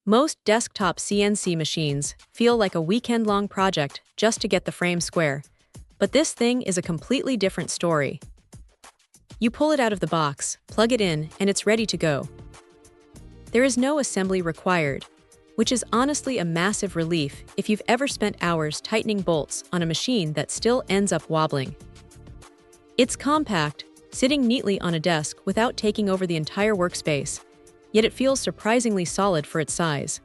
Most desktop CNC machines feel like a weekend-long project just to get the frame square, but this thing is a completely different story. You pull it out of the box, plug it in, and it's ready to go. There is no assembly required, which is honestly a massive relief if you've ever spent hours tightening bolts on a machine that still ends up wobbling. It's compact, sitting neatly on a desk without taking over the entire workspace, yet it feels surprisingly solid for its size.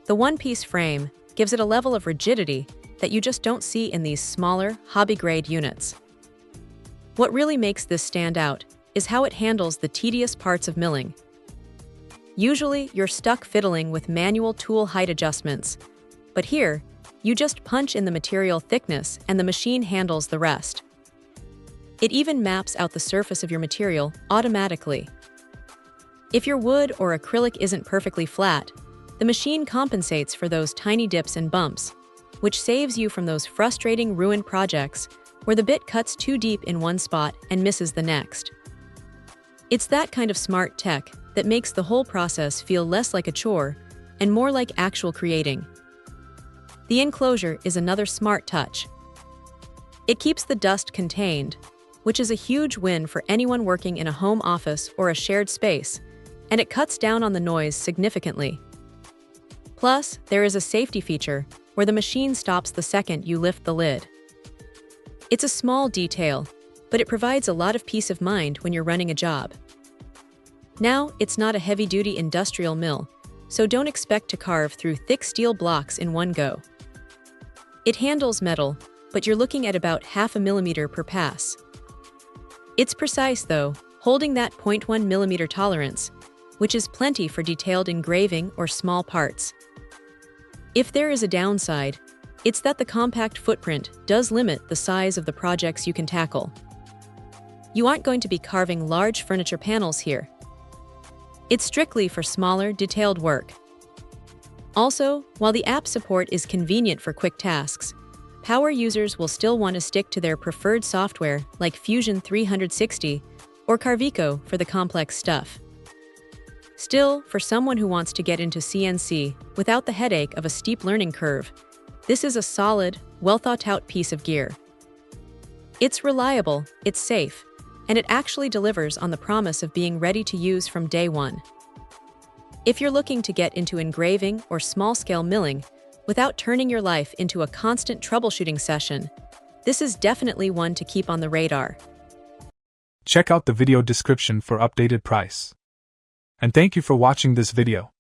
The one-piece frame gives it a level of rigidity that you just don't see in these smaller, hobby-grade units. What really makes this stand out is how it handles the tedious parts of milling. Usually, you're stuck fiddling with manual tool height adjustments, but here, you just punch in the material thickness and the machine handles the rest. It even maps out the surface of your material automatically. If your wood or acrylic isn't perfectly flat, the machine compensates for those tiny dips and bumps, which saves you from those frustrating ruined projects where the bit cuts too deep in one spot and misses the next. It's that kind of smart tech that makes the whole process feel less like a chore and more like actual creating. The enclosure is another smart touch. It keeps the dust contained, which is a huge win for anyone working in a home office or a shared space, and it cuts down on the noise significantly. Plus, there is a safety feature where the machine stops the second you lift the lid. It's a small detail, but it provides a lot of peace of mind when you're running a job. Now, it's not a heavy-duty industrial mill, so don't expect to carve through thick steel blocks in one go. It handles metal, but you're looking at about 0.5 millimeter per pass. It's precise though, holding that 0.1 millimeter tolerance, which is plenty for detailed engraving or small parts. If there is a downside, it's that the compact footprint does limit the size of the projects you can tackle. You aren't going to be carving large furniture panels here. It's strictly for smaller, detailed work. Also, while the app support is convenient for quick tasks, power users will still want to stick to their preferred software like Fusion 360 or Cubiko for the complex stuff. Still, for someone who wants to get into CNC without the headache of a steep learning curve, this is a solid, well-thought-out piece of gear. It's reliable, it's safe, and it actually delivers on the promise of being ready to use from day one. If you're looking to get into engraving or small-scale milling without turning your life into a constant troubleshooting session, this is definitely one to keep on the radar. Check out the video description for updated price. And thank you for watching this video.